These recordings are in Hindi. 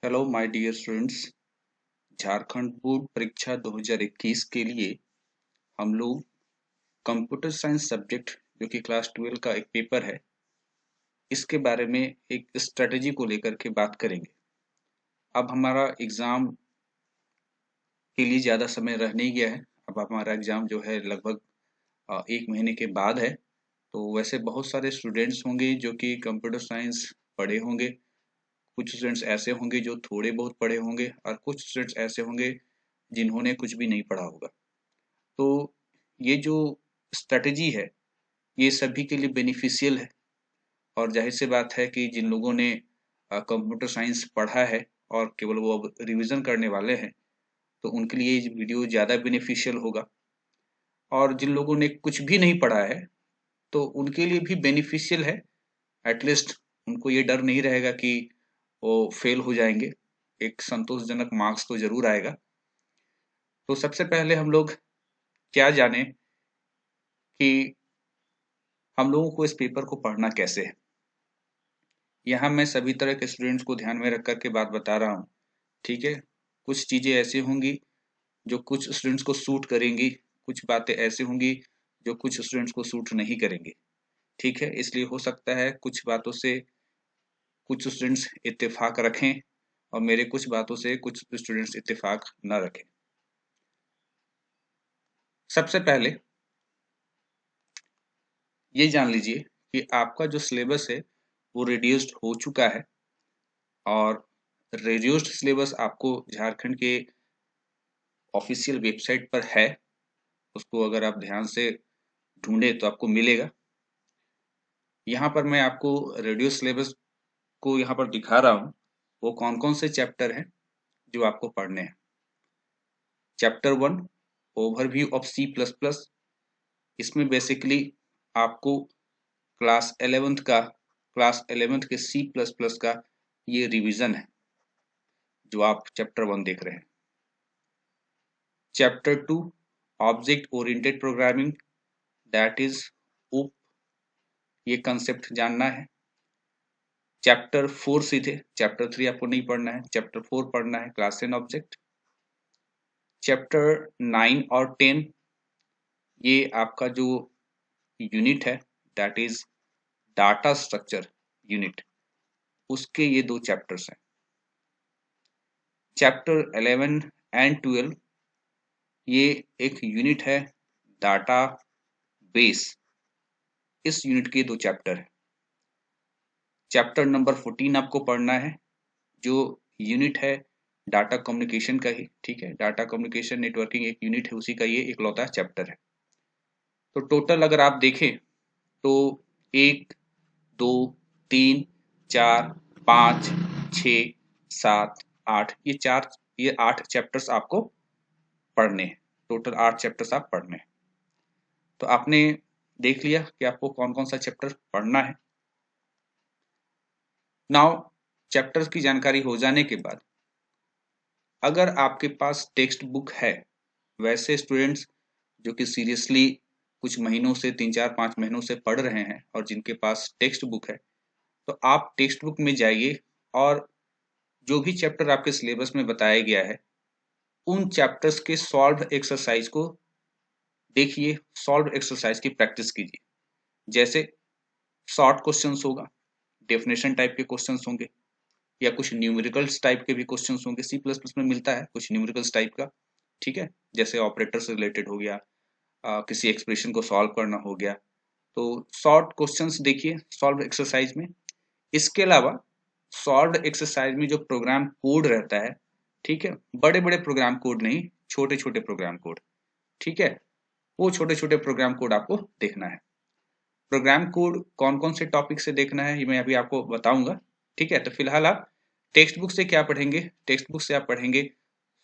Hello my dear students. Jharkhand board परीक्षा 2021 के लिए हम लोग कंप्यूटर साइंस सब्जेक्ट जो कि क्लास 12 का एक पेपर है, इसके बारे में एक स्ट्रेटजी को लेकर के बात करेंगे। अब हमारा एग्ज़ाम के लिए ज़्यादा समय रह नहीं गया है। अब हमारा एग्ज़ाम जो है लगभग 1 महीने के बाद है। तो वैसे बहुत सारे स्टूडेंट्स होंगे जो कि कंप्यूटर साइंस पढ़े होंगे। कुछ स्टूडेंट्स ऐसे होंगे जो थोड़े बहुत पढ़े होंगे और कुछ स्टूडेंट्स ऐसे होंगे जिन्होंने कुछ भी नहीं पढ़ा होगा। तो ये जो स्ट्रैटेजी है ये सभी के लिए बेनिफिशियल है और जाहिर सी बात है कि जिन लोगों ने कंप्यूटर साइंस पढ़ा है और केवल वो अब रिवीजन करने वाले हैं तो उनके लिए ये वीडियो ज़्यादा बेनिफिशियल होगा। और जिन लोगों ने कुछ भी नहीं पढ़ा है तो उनके लिए भी बेनिफिशियल है। एटलीस्ट उनको ये डर नहीं रहेगा कि वो फेल हो जाएंगे, एक संतोषजनक मार्क्स तो जरूर आएगा। तो सबसे पहले हम लोग क्या जाने कि हम लोगों को इस पेपर को पढ़ना कैसे है। यहाँ मैं सभी तरह के स्टूडेंट्स को ध्यान में रख कर के बात बता रहा हूँ, ठीक है। कुछ चीज़ें ऐसी होंगी जो कुछ स्टूडेंट्स को सूट करेंगी, कुछ बातें ऐसी होंगी जो कुछ स्टूडेंट्स को सूट नहीं करेंगी, ठीक है। इसलिए हो सकता है कुछ बातों से कुछ स्टूडेंट्स इत्तेफाक रखें और मेरे कुछ बातों से कुछ स्टूडेंट्स इत्तेफाक न रखें। सबसे पहले ये जान लीजिए कि आपका जो सिलेबस है वो रिड्यूस्ड हो चुका है और रिड्यूस्ड सिलेबस आपको झारखंड के ऑफिशियल वेबसाइट पर है। उसको अगर आप ध्यान से ढूंढे तो आपको मिलेगा। यहाँ पर मैं आपको रिड्यूस्ड सिलेबस को यहाँ पर दिखा रहा हूँ, वो कौन कौन से चैप्टर हैं जो आपको पढ़ने हैं। Chapter 1 overview of C++। इसमें बेसिकली आपको क्लास 11th के C++ का ये रिवीजन है जो आप चैप्टर 1 देख रहे हैं। Chapter 2 object oriented programming, that is OOP, ये कंसेप्ट जानना है। चैप्टर 4 सीधे, चैप्टर 3 आपको नहीं पढ़ना है, चैप्टर 4 पढ़ना है, क्लास एंड ऑब्जेक्ट। चैप्टर 9 और 10 ये आपका जो यूनिट है that is data structure unit, उसके ये 2 चैप्टर्स हैं। चैप्टर 11 एंड 12 ये एक यूनिट है डाटा बेस, इस यूनिट के 2 चैप्टर है। चैप्टर नंबर 14 आपको पढ़ना है जो यूनिट है डाटा कम्युनिकेशन का ही, ठीक है। डाटा कम्युनिकेशन नेटवर्किंग एक यूनिट है, उसी का ये इकलौता चैप्टर है। तो टोटल अगर आप देखें तो 1 2 3 4 5 6 7 8 ये 8 चैप्टर्स आपको पढ़ने हैं। टोटल 8 चैप्टर्स आप पढ़ने हैं। तो आपने देख लिया कि आपको कौन कौन सा चैप्टर पढ़ना है। नाउ चैप्टर्स की जानकारी हो जाने के बाद अगर आपके पास टेक्स्ट बुक है, वैसे स्टूडेंट्स जो कि सीरियसली कुछ महीनों से 3 4 5 महीनों से पढ़ रहे हैं और जिनके पास टेक्स्ट बुक है, तो आप टेक्स्ट बुक में जाइए और जो भी चैप्टर आपके सिलेबस में बताया गया है उन चैप्टर्स के सॉल्व एक्सरसाइज को देखिए, सॉल्व एक्सरसाइज की प्रैक्टिस कीजिए। जैसे शॉर्ट क्वेश्चंस होगा, डेफिनेशन टाइप के क्वेश्चंस होंगे या कुछ न्यूमेरिकल्स टाइप के भी क्वेश्चंस होंगे। C++ में मिलता है कुछ न्यूमेरिकल्स टाइप का, ठीक है। जैसे ऑपरेटर से रिलेटेड हो गया, किसी एक्सप्रेशन को सॉल्व करना हो गया। तो शॉर्ट क्वेश्चंस देखिए सॉल्व एक्सरसाइज में। इसके अलावा सॉल्व एक्सरसाइज में जो प्रोग्राम कोड रहता है, ठीक है, बड़े बड़े प्रोग्राम कोड नहीं, छोटे छोटे प्रोग्राम कोड, ठीक है, वो छोटे छोटे प्रोग्राम कोड आपको देखना है। प्रोग्राम कोड कौन कौन से टॉपिक से देखना है ये मैं अभी आपको बताऊंगा, ठीक है। तो फिलहाल आप टेक्स्ट बुक से क्या पढ़ेंगे, टेक्स्ट बुक से आप पढ़ेंगे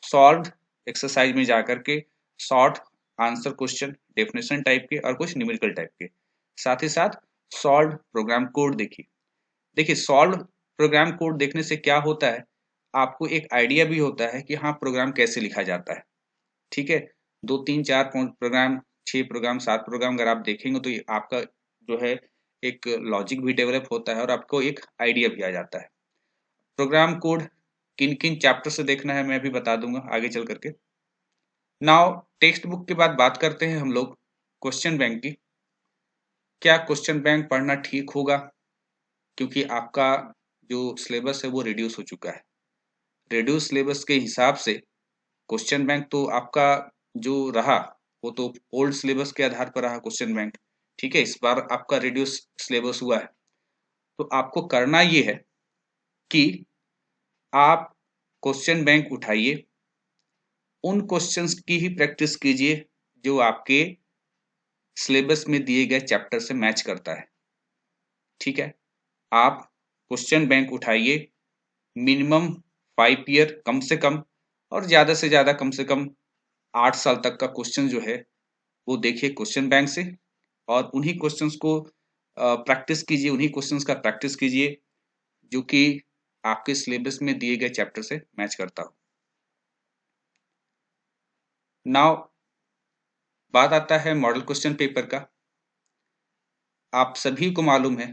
सॉल्व एक्सरसाइज में जाकर के short answer question, definition type के और कुछ न्यूमेरिकल टाइप के, साथ ही साथ सॉल्व प्रोग्राम कोड देखिए। देखिए सॉल्व प्रोग्राम कोड देखने से क्या होता है, आपको एक आइडिया भी होता है कि हाँ प्रोग्राम कैसे लिखा जाता है, ठीक है। 2 3 4 प्रोग्राम, 6 प्रोग्राम, 7 प्रोग्राम अगर आप देखेंगे तो ये आपका जो है एक लॉजिक भी डेवलप होता है और आपको एक आइडिया भी आ जाता है। प्रोग्राम कोड किन किन चैप्टर से देखना है मैं भी बता दूंगा आगे चल करके। नाउ टेक्स्ट बुक के बाद बात करते हैं हम लोग क्वेश्चन बैंक की। क्या क्वेश्चन बैंक पढ़ना ठीक होगा, क्योंकि आपका जो सिलेबस है वो रिड्यूस हो चुका है। रिड्यूस सिलेबस के हिसाब से क्वेश्चन बैंक तो आपका जो रहा वो तो ओल्ड सिलेबस के आधार पर रहा क्वेश्चन बैंक। ठीक है, इस बार आपका रिड्यूस सिलेबस हुआ है, तो आपको करना ये है कि आप क्वेश्चन बैंक उठाइए, उन क्वेश्चंस की ही प्रैक्टिस कीजिए जो आपके सिलेबस में दिए गए चैप्टर से मैच करता है। ठीक है, आप क्वेश्चन बैंक उठाइए, मिनिमम 5 ईयर कम से कम, और ज्यादा से ज्यादा कम से कम 8 साल तक का क्वेश्चन जो है वो देखिए क्वेश्चन बैंक से, और उन्हीं क्वेश्चंस को प्रैक्टिस कीजिए, उन्हीं क्वेश्चंस का प्रैक्टिस कीजिए जो कि आपके सिलेबस में दिए गए चैप्टर से मैच करता हो। नाउ बात आता है मॉडल क्वेश्चन पेपर का। आप सभी को मालूम है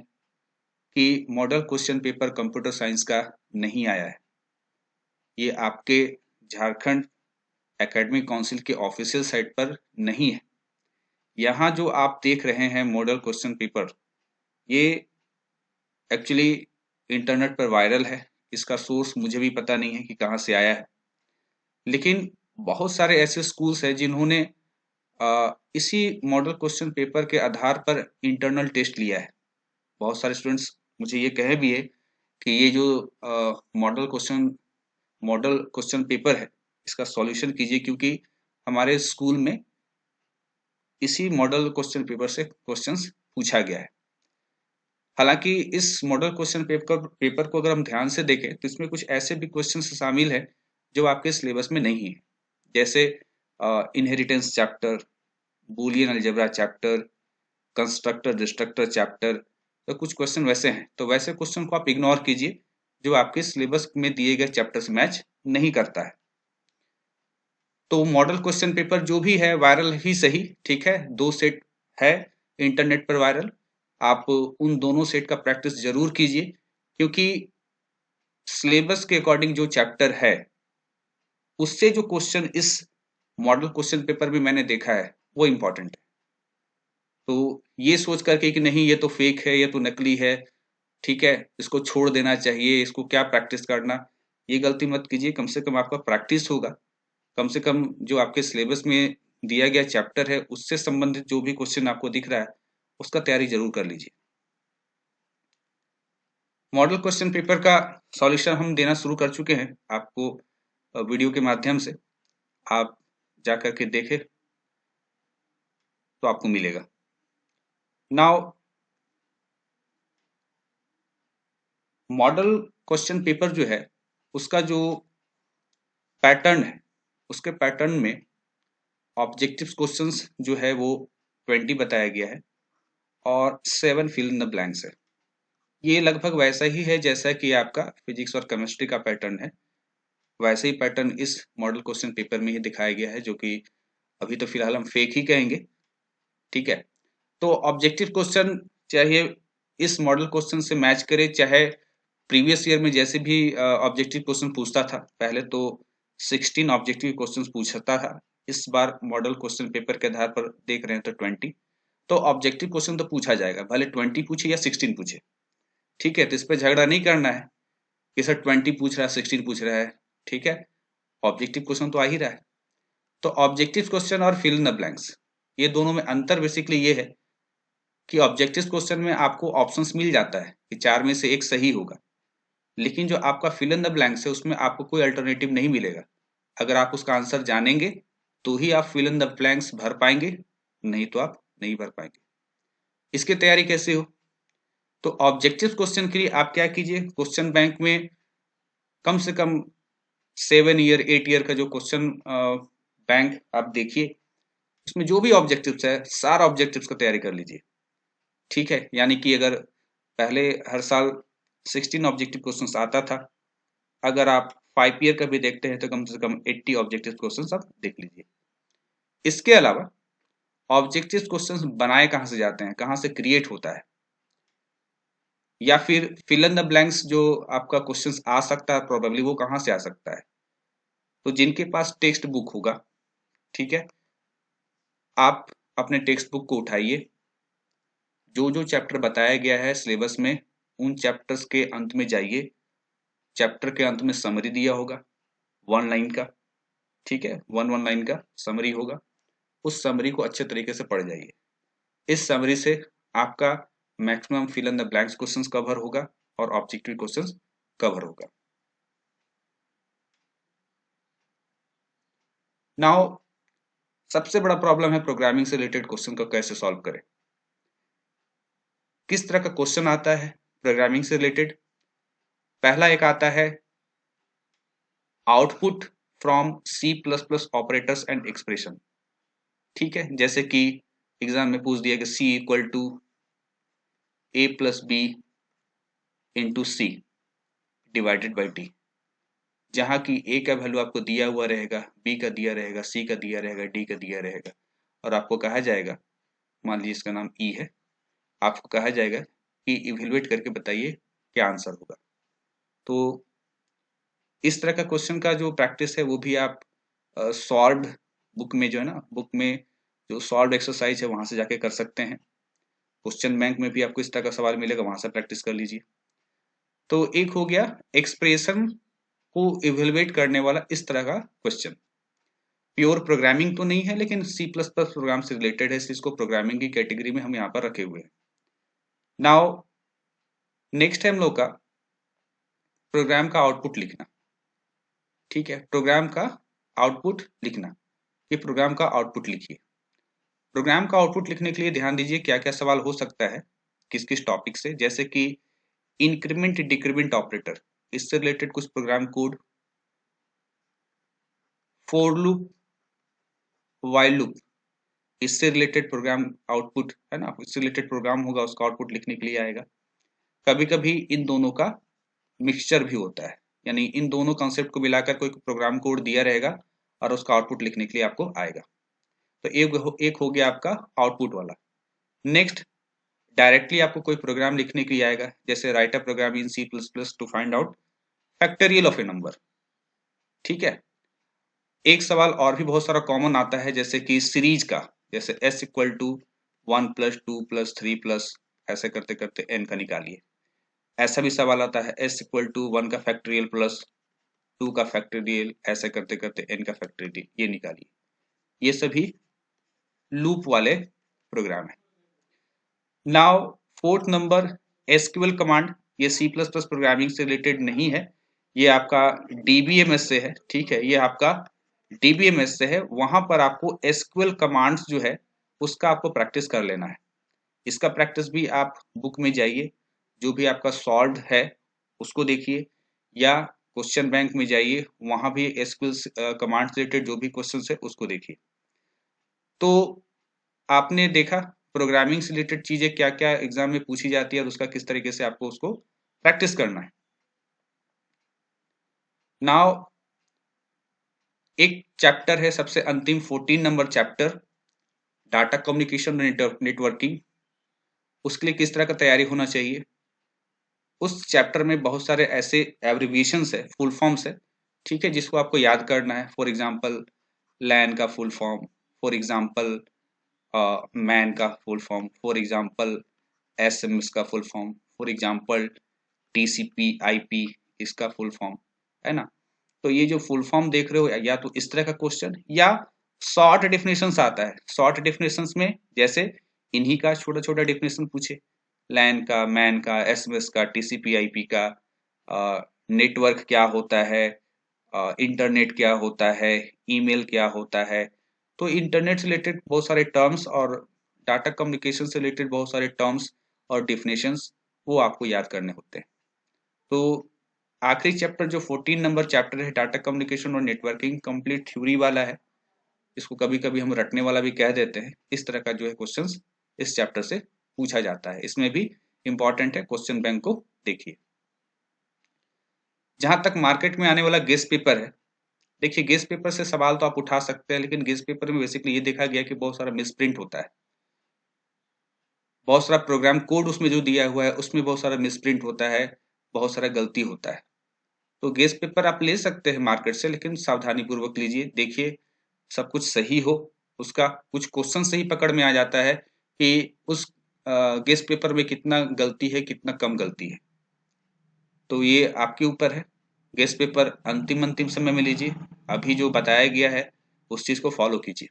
कि model question paper computer science का नहीं आया है। ये आपके झारखंड एकेडमिक काउंसिल के ऑफिशियल साइट पर नहीं है। यहाँ जो आप देख रहे हैं मॉडल क्वेश्चन पेपर, ये एक्चुअली इंटरनेट पर वायरल है। इसका सोर्स मुझे भी पता नहीं है कि कहाँ से आया है, लेकिन बहुत सारे ऐसे स्कूल्स हैं जिन्होंने इसी मॉडल क्वेश्चन पेपर के आधार पर इंटरनल टेस्ट लिया है। बहुत सारे स्टूडेंट्स मुझे ये कहे भी है कि ये जो मॉडल क्वेश्चन पेपर है इसका सॉल्यूशन कीजिए, क्योंकि हमारे स्कूल में इसी मॉडल क्वेश्चन पेपर से क्वेश्चंस पूछा गया है। हालांकि इस मॉडल क्वेश्चन पेपर को अगर हम ध्यान से देखें तो इसमें कुछ ऐसे भी क्वेश्चन शामिल है जो आपके सिलेबस में नहीं है, जैसे inheritance chapter, Boolean algebra chapter, constructor destructor chapter. तो कुछ क्वेश्चन वैसे हैं, तो वैसे क्वेश्चन को आप इग्नोर कीजिए जो आपके सिलेबस में दिए गए चैप्टर से मैच नहीं करता है। तो मॉडल क्वेश्चन पेपर जो भी है वायरल ही सही, ठीक है, 2 सेट है इंटरनेट पर वायरल। आप उन दोनों सेट का प्रैक्टिस जरूर कीजिए, क्योंकि सिलेबस के अकॉर्डिंग जो चैप्टर है उससे जो क्वेश्चन इस मॉडल क्वेश्चन पेपर में मैंने देखा है वो इंपॉर्टेंट है। तो ये सोच करके कि नहीं ये तो फेक है, ये तो नकली है, ठीक है, इसको छोड़ देना चाहिए, इसको क्या प्रैक्टिस करना, ये गलती मत कीजिए। कम से कम आपका प्रैक्टिस होगा, कम से कम जो आपके सिलेबस में दिया गया चैप्टर है उससे संबंधित जो भी क्वेश्चन आपको दिख रहा है उसका तैयारी जरूर कर लीजिए। मॉडल क्वेश्चन पेपर का सॉल्यूशन हम देना शुरू कर चुके हैं आपको वीडियो के माध्यम से, आप जा करके देखें तो आपको मिलेगा। नाउ मॉडल क्वेश्चन पेपर जो है उसका जो पैटर्न है, उसके पैटर्न में ऑब्जेक्टिव क्वेश्चंस जो है वो 20 बताया गया है और 7 फिल इन द ब्लैंक्स है। ये लगभग वैसा ही है जैसा कि आपका फिजिक्स और केमिस्ट्री का पैटर्न है, वैसे ही पैटर्न इस मॉडल क्वेश्चन पेपर में ही दिखाया गया है, जो कि अभी तो फिलहाल हम फेक ही कहेंगे। ठीक है, तो ऑब्जेक्टिव क्वेश्चन चाहे इस मॉडल क्वेश्चन से मैच करे, चाहे प्रीवियस ईयर में जैसे भी ऑब्जेक्टिव क्वेश्चन पूछता था, पहले तो 16 ऑब्जेक्टिव क्वेश्चन पूछता था, इस बार मॉडल क्वेश्चन पेपर के आधार पर देख रहे हैं तो 20। तो ऑब्जेक्टिव क्वेश्चन तो पूछा जाएगा, भले 20 पूछे या 16 पूछे। ठीक है, तो इस पर झगड़ा नहीं करना है कि सर 20 पूछ रहा है 16 पूछ रहा है, ठीक है, ऑब्जेक्टिव क्वेश्चन तो आ ही रहा है। तो ऑब्जेक्टिव क्वेश्चन और फिल इन द ब्लैंक्स, ये दोनों में अंतर बेसिकली ये है कि ऑब्जेक्टिव क्वेश्चन में आपको ऑप्शंस मिल जाता है कि 4 में से एक सही होगा, लेकिन जो आपका फिल इन द ब्लैंक्स है उसमें आपको कोई अल्टरनेटिव नहीं मिलेगा। अगर आप उसका आंसर जानेंगे तो ही आप फिल इन द ब्लैंक्स भर पाएंगे, नहीं तो आप नहीं भर पाएंगे। इसकी तैयारी कैसे हो? तो ऑब्जेक्टिव क्वेश्चन के लिए आप क्या कीजिए, क्वेश्चन बैंक में कम से कम 7 ईयर 8 ईयर का जो क्वेश्चन बैंक आप देखिए, उसमें जो भी ऑब्जेक्टिव्स है सारा ऑब्जेक्टिव्स का तैयारी कर लीजिए। ठीक है, यानी कि अगर पहले हर साल 16 ऑब्जेक्टिव क्वेश्चन आता था, अगर आप 5 ईयर का भी देखते हैं तो कम से कम 80 ऑब्जेक्टिव क्वेश्चन आप देख लीजिए। इसके अलावा ऑब्जेक्टिव क्वेश्चन बनाए कहाँ से जाते हैं, कहाँ से क्रिएट होता है? या फिर फिल इन द ब्लैंक्स जो आपका क्वेश्चंस आ सकता है प्रोबेबली, वो कहाँ से आ सकता है? तो जिनके पास टेक्स्ट बुक होगा, ठीक है, आप अपने टेक्स्ट बुक को उठाइए, जो जो चैप्टर बताया गया है सिलेबस में उन चैप्टर्स के अंत में जाइए, चैप्टर के अंत में समरी दिया होगा 1 लाइन का, ठीक है, 1 लाइन का समरी होगा, उस समरी को अच्छे तरीके से पढ़ जाइए। इस समरी से आपका maximum fill in the blanks questions cover होगा और ऑब्जेक्टिव क्वेश्चंस कवर होगा। नाउ सबसे बड़ा प्रॉब्लम है प्रोग्रामिंग से रिलेटेड क्वेश्चन को कैसे सॉल्व करें। किस तरह का क्वेश्चन आता है प्रोग्रामिंग से रिलेटेड? पहला एक आता है output from C plus plus operators and expression, ठीक है, जैसे कि एग्जाम में पूछ दिया कि C equal to A plus B into C divided by D, जहां की ए का वैल्यू आपको दिया हुआ रहेगा, बी का दिया रहेगा, सी का दिया रहेगा, डी का दिया रहेगा, और आपको कहा जाएगा, मान लीजिए इसका नाम ई है, आपको कहा जाएगा कि इवेलुएट करके बताइए क्या आंसर होगा। तो इस तरह का क्वेश्चन का जो प्रैक्टिस है वो भी आप सॉल्व बुक में जो है ना, बुक में जो सॉल्व एक्सरसाइज है वहां से जाके कर सकते हैं। क्वेश्चन बैंक में भी आपको इस तरह का सवाल मिलेगा, वहां से प्रैक्टिस कर लीजिए। तो एक हो गया एक्सप्रेशन को इवेलुएट करने वाला इस तरह का क्वेश्चन। प्योर प्रोग्रामिंग तो नहीं है लेकिन सी प्लस प्लस प्रोग्राम से रिलेटेड है, इसलिए इसको प्रोग्रामिंग की कैटेगरी में हम यहाँ पर रखे हुए हैं। नाउ नेक्स्ट है हम लोग का प्रोग्राम का आउटपुट लिखना, ठीक है, प्रोग्राम का आउटपुट लिखना। ये प्रोग्राम का आउटपुट लिखिए। प्रोग्राम का आउटपुट लिखने के लिए ध्यान दीजिए क्या क्या सवाल हो सकता है किस किस टॉपिक से, जैसे कि इंक्रीमेंट डिक्रीमेंट ऑपरेटर, इससे रिलेटेड कुछ program code, for loop, while loop, इससे रिलेटेड प्रोग्राम आउटपुट है ना, इससे रिलेटेड प्रोग्राम होगा, उसका आउटपुट लिखने के लिए आएगा। कभी कभी इन दोनों का मिक्सचर भी होता है, यानी इन दोनों कॉन्सेप्ट को मिलाकर कोई प्रोग्राम कोड दिया रहेगा और उसका आउटपुट लिखने के लिए आपको आएगा। तो एक हो गया आपका आउटपुट वाला। नेक्स्ट डायरेक्टली आपको कोई प्रोग्राम लिखने के लिए आएगा, जैसे write a program in C plus plus to find out factorial of a number, ठीक है। एक सवाल और भी बहुत सारा कॉमन आता है, जैसे कि सीरीज का, जैसे एस इक्वल टू 1 + 2 + 3 ऐसे करते करते एन का निकालिए। ऐसा भी सवाल आता है एस इक्वल टू 1 का फैक्टोरियल प्लस 2 का फैक्टोरियल, ऐसे करते करते एन का फैक्टोरियल, ये निकालिए। ये सभी लूप वाले प्रोग्राम है। Now fourth number SQL command, ये सी प्लस प्लस प्रोग्रामिंग से रिलेटेड नहीं है, ये आपका डीबीएमएस से है, ठीक है, ये आपका डीबीएमएस से है। वहां पर आपको एसक्यूएल कमांड्स जो है उसका आपको प्रैक्टिस कर लेना है। इसका प्रैक्टिस भी आप बुक में जाइए, जो भी आपका सॉल्व है उसको देखिए, या क्वेश्चन बैंक में जाइए, वहां भी एसक्यूएल कमांड से रिलेटेड जो भी क्वेश्चन है उसको देखिए। तो आपने देखा प्रोग्रामिंग से रिलेटेड चीजें क्या क्या एग्जाम में पूछी जाती है और उसका किस तरीके से आपको उसको प्रैक्टिस करना है। नाउ एक चैप्टर है सबसे अंतिम 14 number chapter, data communication networking, उसके लिए किस तरह का तैयारी होना चाहिए। उस चैप्टर में बहुत सारे ऐसे एब्रिविएशंस है, फुल फॉर्म्स है, ठीक है, जिसको आपको याद करना है। फॉर एग्जांपल लैन का full form, for example MAN का full form, for example SMS का full form, for example TCP IP, इसका फुल फॉर्म, है ना। तो ये जो फुल फॉर्म देख रहे हो, या तो इस तरह का क्वेश्चन या शॉर्ट डेफिनेशंस आता है। शॉर्ट डेफिनेशंस में जैसे इन्हीं का छोटा छोटा डेफिनेशन पूछे, लैन का, मैन का, एसएमएस का, टीसीपी आईपी का, नेटवर्क क्या होता है, इंटरनेट क्या होता है, ईमेल क्या होता है। तो इंटरनेट से रिलेटेड बहुत सारे टर्म्स और डाटा कम्युनिकेशन से रिलेटेड बहुत सारे टर्म्स और डेफिनेशंस वो आपको याद करने होते हैं। तो आखिरी चैप्टर जो 14 नंबर चैप्टर है डाटा कम्युनिकेशन और नेटवर्किंग, कंप्लीट थ्योरी वाला है। इसको कभी कभी हम रटने वाला भी कह देते हैं। इस तरह का जो है क्वेश्चंस इस चैप्टर से पूछा जाता है। इसमें भी इंपॉर्टेंट है, क्वेश्चन बैंक को देखिए। जहां तक मार्केट में आने वाला गेस्ट पेपर है, देखिए गेस्ट पेपर से सवाल तो आप उठा सकते हैं, लेकिन गेस्ट पेपर में बेसिकली ये देखा गया कि बहुत सारा मिसप्रिंट होता है। बहुत सारा प्रोग्राम कोड उसमें जो दिया हुआ है उसमें बहुत सारा मिसप्रिंट होता है, बहुत सारा गलती होता है। तो गेस्ट पेपर आप ले सकते हैं मार्केट से, लेकिन सावधानी पूर्वक लीजिए, देखिए सब कुछ सही हो। उसका कुछ क्वेश्चन से ही पकड़ में आ जाता है कि उस गेस्ट पेपर में कितना गलती है, कितना कम गलती है। तो ये आपके ऊपर है। गेस्ट पेपर अंतिम समय में लीजिए, अभी जो बताया गया है उस चीज को फॉलो कीजिए।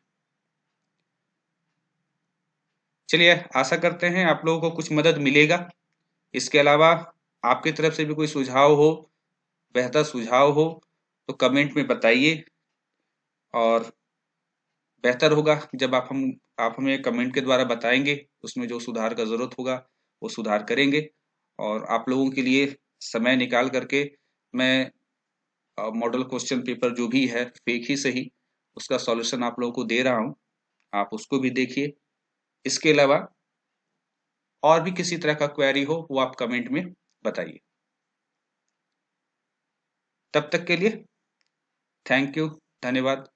चलिए, आशा करते हैं आप लोगों को कुछ मदद मिलेगा। इसके अलावा आपकी तरफ से भी कोई सुझाव हो, बेहतर सुझाव हो, तो कमेंट में बताइए। और बेहतर होगा जब आप हमें कमेंट के द्वारा बताएंगे, उसमें जो सुधार का जरूरत होगा वो सुधार करेंगे। और आप लोगों के लिए समय निकाल करके मैं मॉडल क्वेश्चन पेपर जो भी है, फेक ही सही, उसका सॉल्यूशन आप लोगों को दे रहा हूँ, आप उसको भी देखिए। इसके अलावा और भी किसी तरह का क्वेरी हो वो आप कमेंट में बताइए। तब तक के लिए थैंक यू, धन्यवाद।